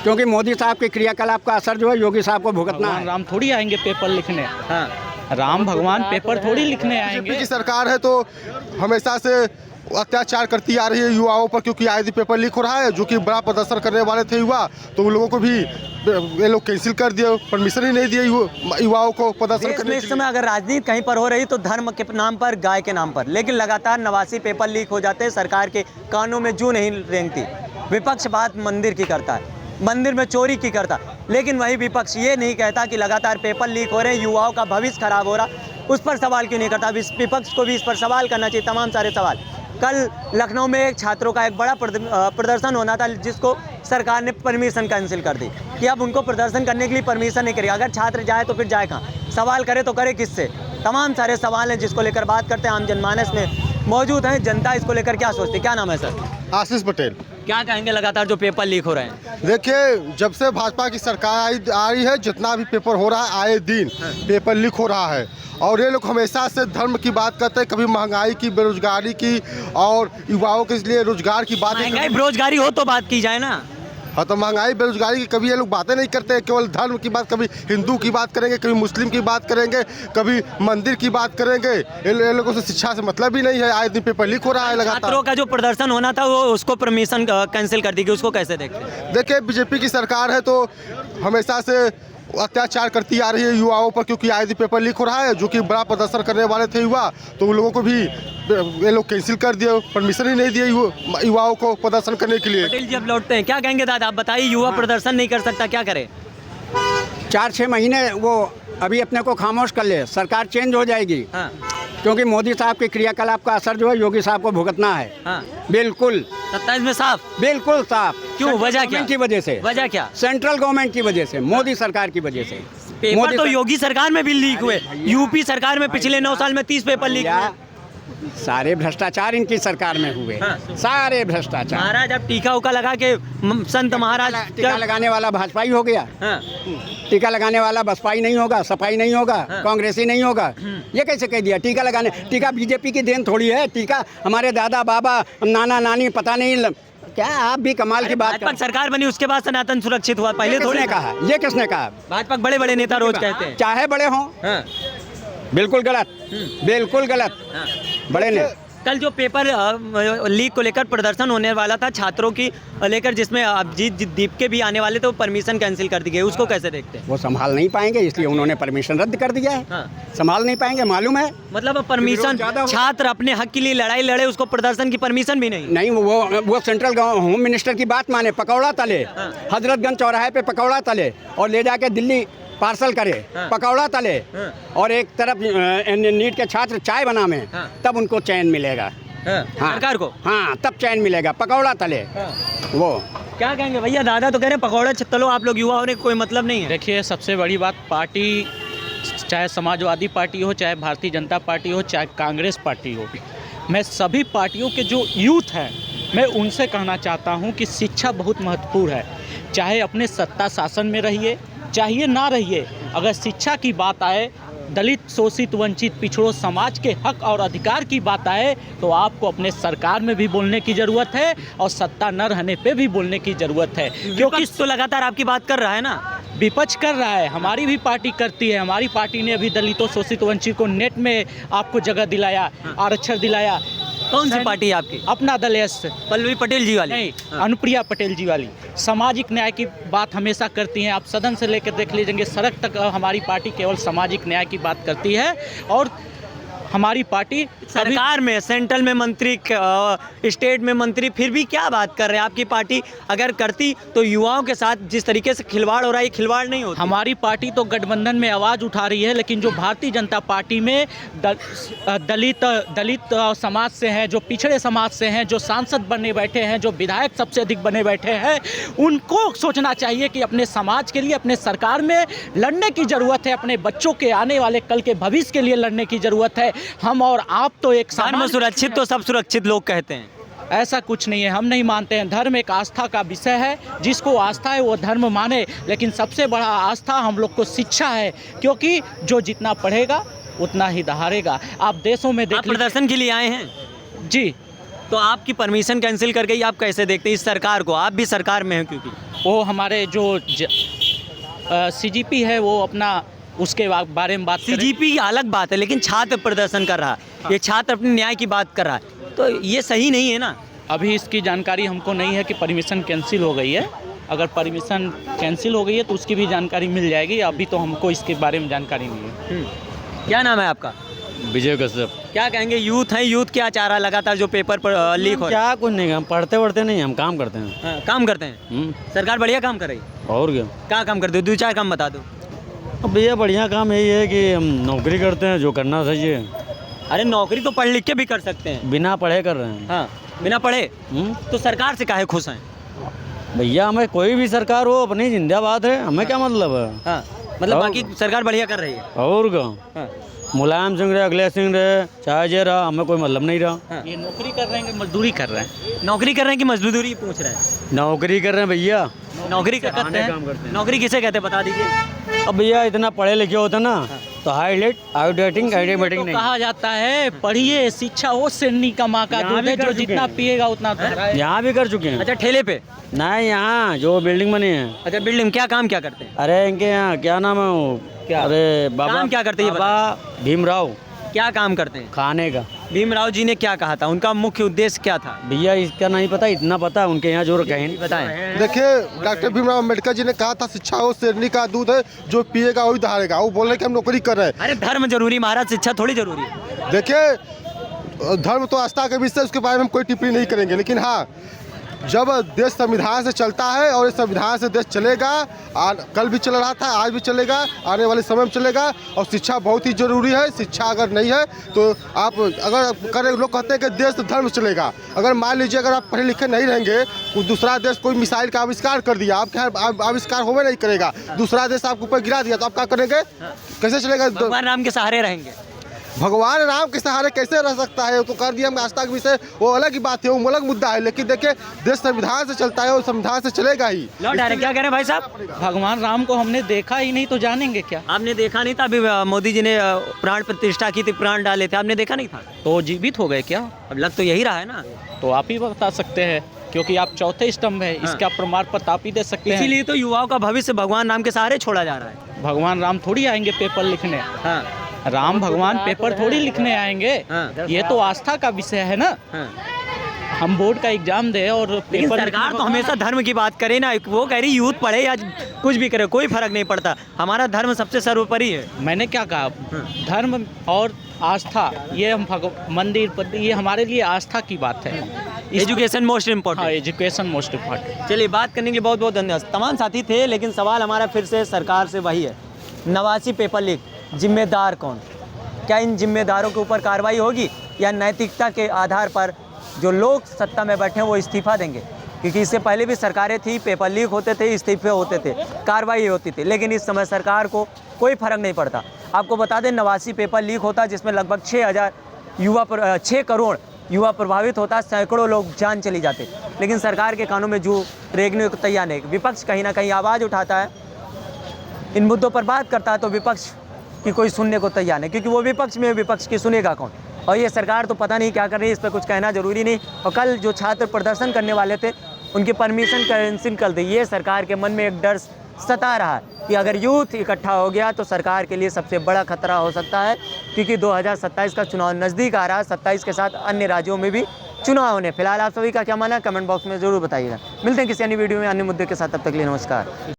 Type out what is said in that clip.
क्योंकि मोदी साहब के क्रियाकलाप का असर जो है योगी साहब को भुगतना है। राम थोड़ी आएंगे पेपर लिखने। हाँ, राम भगवान पेपर थोड़ी लिखने आएंगे। बीजेपी की सरकार है तो हमेशा से अत्याचार करती आ रही है युवाओं पर, क्योंकि आए दिन पेपर लीक हो रहा है। जो कि बड़ा प्रदर्शन करने वाले थे युवा, तो उन लोगों को भी ये लोग कैंसिल कर दिए, परमिशन ही नहीं दिए युवाओं को प्रदर्शन देश करने में के इस लिए। समय अगर राजनीति कहीं पर हो रही तो धर्म के नाम पर, गाय के नाम पर, लेकिन लगातार 89 पेपर लीक हो जाते हैं। सरकार के कानों में जू नहीं रेंगती। विपक्ष बात मंदिर की करता है, मंदिर में चोरी की करता, लेकिन वही विपक्ष ये नहीं कहता कि लगातार पेपर लीक हो रहे हैं, युवाओं का भविष्य खराब हो रहा, उस पर सवाल क्यों नहीं करता। विपक्ष को भी इस पर सवाल करना चाहिए, तमाम सारे सवाल। कल लखनऊ में एक छात्रों का एक बड़ा प्रदर्शन होना था, जिसको सरकार ने परमिशन कैंसिल कर दी कि अब उनको प्रदर्शन करने के लिए परमिशन नहीं करेगी। अगर छात्र जाए तो फिर जाए कहाँ, सवाल करे तो करे किससे। तमाम सारे सवाल हैं जिसको लेकर बात करते हैं। आम जनमानस में मौजूद हैं, जनता इसको लेकर क्या सोचती है। क्या नाम है सर? आशीष पटेल। क्या कहेंगे लगातार जो पेपर लीक हो रहे हैं? देखिए, जब से भाजपा की सरकार आ रही है, जितना भी पेपर हो रहा है आए दिन पेपर लीक हो रहा है। और ये लोग हमेशा से धर्म की बात करते हैं, कभी महंगाई की, बेरोजगारी की और युवाओं के लिए रोजगार की बात। महंगाई बेरोजगारी हो तो बात की जाए ना। हाँ, तो महंगाई बेरोजगारी की कभी ये लोग बातें नहीं करते, केवल धर्म की बात, कभी हिंदू की बात करेंगे, कभी मुस्लिम की बात करेंगे, कभी मंदिर की बात करेंगे। ये लोगों से शिक्षा से मतलब ही नहीं है। आए दिन पेपर लीक हो रहा है लगातार। छात्रों का जो प्रदर्शन होना था वो उसको परमिशन कैंसिल कर दी गई, उसको कैसे देखते हैं? देखिए, बीजेपी की सरकार है तो हमेशा से अत्याचार करती आ रही है युवाओं पर, क्योंकि आए दिन पेपर लीक हो रहा है। जो कि बड़ा प्रदर्शन करने वाले थे युवा, तो उन लोगों को भी ये लोग कैंसिल कर दिए, परमिशन ही नहीं दिए युवाओं को प्रदर्शन करने के लिए। पटेल जी अब लौटते हैं, क्या कहेंगे दादा? आप बताइए, युवा प्रदर्शन नहीं कर सकता, क्या करे? 4-6 महीने वो अभी अपने को खामोश कर ले, सरकार चेंज हो जाएगी। हाँ, क्योंकि मोदी साहब के क्रियाकलाप का असर जो है योगी साहब को भुगतना है। हाँ, बिल्कुल 27 में साफ। बिल्कुल साफ। क्यों, सेंट्रल वजह क्या? गवर्नमेंट की वजह से। वजह क्या? सेंट्रल गवर्नमेंट की वजह से, मोदी सरकार की वजह से। पेपर तो योगी सरकार में भी लीक हुए, यूपी सरकार में पिछले 9 साल में 30 पेपर लीक हुए। सारे भ्रष्टाचार इनकी सरकार में हुए। हाँ। सारे भ्रष्टाचार। महाराज अब टीका उका लगा के संत महाराज टीका लगाने वाला भाजपा ही हो गया। हाँ, टीका लगाने वाला बसपाई नहीं होगा, सपाई नहीं होगा, हाँ। कांग्रेसी नहीं होगा। ये कैसे कह दिया? टीका बीजेपी की देन थोड़ी है। टीका हमारे दादा बाबा नाना नानी पता नहीं क्या। आप भी कमाल की बात भाजपा की सरकार बनी उसके बाद सनातन सुरक्षित हुआ, पहले थोड़ी किसने कहा? ये किसने कहा? भाजपा के बड़े बड़े नेता रोज कहते हैं। चाहे बड़े हों, हाँ, बिल्कुल गलत, बिल्कुल गलत। हाँ। बड़े ने कल जो पेपर लीक को लेकर प्रदर्शन होने वाला था छात्रों की लेकर, जिसमें अभिजीत दीप के भी आने वाले थे, वो परमिशन कैंसिल कर दी गई, उसको कैसे देखते हैं? वो संभाल नहीं पाएंगे, इसलिए उन्होंने परमिशन रद्द कर दिया है। हाँ। संभाल नहीं पाएंगे, मालूम है। मतलब परमिशन, छात्र अपने हक के लिए लड़ाई लड़े, उसको प्रदर्शन की परमिशन भी नहीं। नहीं, वो सेंट्रल होम मिनिस्टर की बात माने, पकौड़ा तले, हाँ। हजरतगंज चौराहे पे पकौड़ा तले और ले जाके दिल्ली पार्सल करे, हाँ। पकौड़ा तले, हाँ। और एक तरफ नीट के छात्र चाय बना में, हाँ। तब उनको चैन मिलेगा। हाँ, सरकार को। हाँ, तब चैन मिलेगा, पकौड़ा तले। हाँ। वो क्या कहेंगे भैया? दादा तो कह रहे हैं पकौड़ा तलो, आप लोग युवा होने का कोई मतलब नहीं है। देखिए, सबसे बड़ी बात, पार्टी चाहे समाजवादी पार्टी हो, चाहे भारतीय जनता पार्टी हो, चाहे कांग्रेस पार्टी हो, मैं सभी पार्टियों के जो यूथ हैं, मैं उनसे कहना चाहता हूं कि शिक्षा बहुत महत्वपूर्ण है। चाहे अपने सत्ता शासन में रहिए, चाहिए ना रहिए, अगर शिक्षा की बात आए, दलित, शोषित, वंचित, पिछड़ों समाज के हक और अधिकार की बात आए, तो आपको अपने सरकार में भी बोलने की ज़रूरत है और सत्ता न रहने पे भी बोलने की ज़रूरत है। क्योंकि तो लगातार आपकी बात कर रहा है ना, विपक्ष कर रहा है, हमारी भी पार्टी करती है। हमारी पार्टी ने अभी दलितों, शोषित, वंचित को नेट में आपको जगह दिलाया, आरक्षण दिलाया। कौन सी पार्टी है आपकी? अपना दल एस, पल्लवी पटेल जी वाली? नहीं, हाँ। अनुप्रिया पटेल जी वाली। सामाजिक न्याय की बात हमेशा करती हैं। आप सदन से लेकर देख लीजिएंगे, सड़क तक हमारी पार्टी केवल सामाजिक न्याय की बात करती है। और हमारी पार्टी सरकार में, सेंट्रल में मंत्री, स्टेट में मंत्री, फिर भी क्या बात कर रहे हैं? आपकी पार्टी अगर करती तो युवाओं के साथ जिस तरीके से खिलवाड़ हो रहा है, खिलवाड़ नहीं होता। हमारी पार्टी तो गठबंधन में आवाज़ उठा रही है, लेकिन जो भारतीय जनता पार्टी में दलित समाज से हैं, जो पिछड़े समाज से हैं, जो सांसद बने बैठे हैं, जो विधायक सबसे अधिक बने बैठे हैं, उनको सोचना चाहिए कि अपने समाज के लिए, अपने सरकार में लड़ने की ज़रूरत है। अपने बच्चों के आने वाले कल के भविष्य के लिए लड़ने की ज़रूरत है। हम और आप तो एक धर्म में सुरक्षित तो सब सुरक्षित लोग कहते हैं, ऐसा कुछ नहीं है। हम नहीं मानते हैं। धर्म एक आस्था का विषय है, जिसको आस्था है वो धर्म माने, लेकिन सबसे बड़ा आस्था हम लोग को शिक्षा है, क्योंकि जो जितना पढ़ेगा उतना ही दहाड़ेगा। आप देशों में आप प्रदर्शन के लिए आए हैं जी, तो आपकी परमिशन कैंसिल कर गई, आप कैसे देखते हैं इस सरकार को? आप भी सरकार में हैं, क्योंकि वो हमारे जो CGP है वो अपना उसके बारे में बात करें। CGP की अलग बात है, लेकिन छात्र प्रदर्शन कर रहा है, ये छात्र अपने न्याय की बात कर रहा है, तो ये सही नहीं है ना। अभी इसकी जानकारी हमको नहीं है कि परमिशन कैंसिल हो गई है। अगर परमिशन कैंसिल हो गई है तो उसकी भी जानकारी मिल जाएगी। अभी तो हमको इसके बारे में जानकारी नहीं है। क्या नाम है आपका? विजय कश्यप। क्या कहेंगे, यूथ है, यूथ क्या चाह रहा है लगातार जो पेपर पर लीक हो रहा क्या कुछ नहीं, हम पढ़ते वढ़ते नहीं, हम काम करते हैं। है? हाँ, काम करते हैं। सरकार बढ़िया काम कर रही है। और क्या काम करते हो? 2-4 काम बता दो। अब भैया बढ़िया काम यही है कि हम नौकरी करते हैं, जो करना चाहिए। अरे नौकरी तो पढ़ लिख के भी कर सकते हैं। बिना पढ़े कर रहे हैं। हाँ, बिना पढ़े। तो सरकार से काहे खुश हैं? भैया हमें कोई भी सरकार हो, अपनी जिंदाबाद है, हमें क्या मतलब है। हाँ, मतलब और- बाकी सरकार बढ़िया कर रही है। और क्या, हाँ, मुलायम सिंह रहे, अखिलेश सिंह रहे, चाहे जे रहा, हमें कोई मतलब नहीं रहा। हाँ। ये नौकरी कर रहे हैं कि मजदूरी कर रहे हैं? नौकरी कर रहे हैं कि मजदूरी पूछ रहे हैं? नौकरी कर रहे हैं भैया। नौकरी करते काम करते हैं। हैं। नौकरी किसे कहते हैं बता दीजिए। अब भैया इतना पढ़े लिखे होते ना तो हाईलाइटिंग तो नहीं। कहा जाता है पढ़िए, शिक्षा वो श्रेणी का माँ का यहाँ दूध भी है, कर जो चुके जितना हैं। पिएगा उतना धराएगा। यहाँ भी कर चुके हैं। अच्छा, ठेले पे। नहीं, यहाँ जो बिल्डिंग बनी है। अच्छा, बिल्डिंग क्या काम क्या करते हैं? अरे इनके यहाँ क्या नाम है वो, क्या? अरे बाबा काम क्या करते हैं ये बाबा भीमराव, क्या काम करते हैं? खाने का। भीमराव जी ने क्या कहा था? उनका मुख्य उद्देश्य क्या था? भैया इसका नहीं पता, इतना पता है उनके यहाँ जो कहीं बताएं। देखिए, डॉक्टर भीमराव अम्बेडकर जी ने कहा था शिक्षा वो शेरनी का दूध है, जो पिएगा वही दहाड़ेगा। वो बोल रहे कि हम नौकरी कर रहे हैं। अरे धर्म जरूरी महाराज, शिक्षा थोड़ी जरूरी है। देखिए, धर्म तो आस्था के विषय, उसके बारे में हम कोई टिप्पणी नहीं करेंगे, लेकिन हाँ, जब देश संविधान से चलता है और इस संविधान से देश चलेगा, कल भी चल रहा था, आज भी चलेगा, आने वाले समय में चलेगा। और शिक्षा बहुत ही जरूरी है। शिक्षा अगर नहीं है तो आप अगर करें, लोग कहते हैं कि देश तो धर्म से चलेगा। अगर मान लीजिए अगर आप पढ़े लिखे नहीं रहेंगे, कोई दूसरा देश कोई मिसाइल का आविष्कार कर दिया, आपके यहाँ आविष्कार होवे नहीं करेगा, दूसरा देश आपके ऊपर गिरा दिया, तो आप क्या करेंगे? कैसे चलेगा? भगवान राम के सहारे रहेंगे। भगवान राम के सहारे कैसे रह सकता है? तो कर दिया हम आस्था के विषय, वो अलग ही बात है, वो अलग मुद्दा है। लेकिन देखिए, देश संविधान से चलता है और संविधान से चलेगा ही। लौट आ रहे, क्या कह रहे हैं भाई साहब? भगवान राम को हमने देखा ही नहीं तो जानेंगे क्या? आपने देखा नहीं था? अभी मोदी जी ने प्राण प्रतिष्ठा की थी, प्राण डाले थे, आपने देखा नहीं था? तो जीवित हो गए क्या? अब लग तो यही रहा है ना। तो आप ही बता सकते हैं, क्योंकि आप चौथे स्तंभ है। इसका प्रमाण पत्र आप ही दे सकते हैं। इसीलिए तो युवाओं का भविष्य भगवान राम के सहारे छोड़ा जा रहा है। भगवान राम थोड़ी आएंगे पेपर लिखने। हाँ, राम भगवान पेपर थोड़ी लिखने आएंगे। हाँ। ये तो आस्था का विषय है ना। हाँ। हम बोर्ड का एग्जाम दे और लेकिन पेपर सरकार तो हमेशा धर्म की बात करे ना। वो कह रही यूथ पढ़े या कुछ भी करे, कोई फर्क नहीं पड़ता, हमारा धर्म सबसे सर्वोपरि है। मैंने क्या कहा? धर्म और आस्था, ये हम मंदिर, ये हमारे लिए आस्था की बात है। एजुकेशन मोस्ट हाँ, इम्पोर्टेंट। Education most important. चलिए, बात करने के लिए बहुत बहुत धन्यवाद। तमाम साथी थे, लेकिन सवाल हमारा फिर से सरकार से वही है। 89 पेपर लीक, जिम्मेदार कौन? क्या इन जिम्मेदारों के ऊपर कार्रवाई होगी या नैतिकता के आधार पर जो लोग सत्ता में बैठे हैं वो इस्तीफा देंगे? क्योंकि इससे पहले भी सरकारें थी, पेपर लीक होते थे, इस्तीफे होते थे, कार्रवाई होती थी, लेकिन इस समय सरकार को कोई फर्क नहीं पड़ता। आपको बता दें, 89 पेपर लीक होता, जिसमें लगभग 6 करोड़ युवा प्रभावित होता, सैकड़ों लोग जान चली जाते, लेकिन सरकार के कानों में जू रेंगने को तैयार नहीं। विपक्ष कहीं ना कहीं आवाज़ उठाता है, इन मुद्दों पर बात करता है, तो विपक्ष की कोई सुनने को तैयार नहीं, क्योंकि वो विपक्ष में, विपक्ष की सुनेगा कौन? और ये सरकार तो पता नहीं क्या कर रही है, इस पर कुछ कहना जरूरी नहीं। और कल जो छात्र प्रदर्शन करने वाले थे, उनकी परमिशन कैंसिल कर दी। ये सरकार के मन में एक डर सता रहा है कि अगर यूथ इकट्ठा हो गया तो सरकार के लिए सबसे बड़ा खतरा हो सकता है, क्योंकि 2027 का चुनाव नज़दीक आ रहा है। 27 के साथ अन्य राज्यों में भी चुनाव होने। फिलहाल आप सभी का क्या मानना है, कमेंट बॉक्स में ज़रूर बताइएगा। मिलते हैं किसी अन्य वीडियो में अन्य मुद्दे के साथ, तब तक के लिए नमस्कार।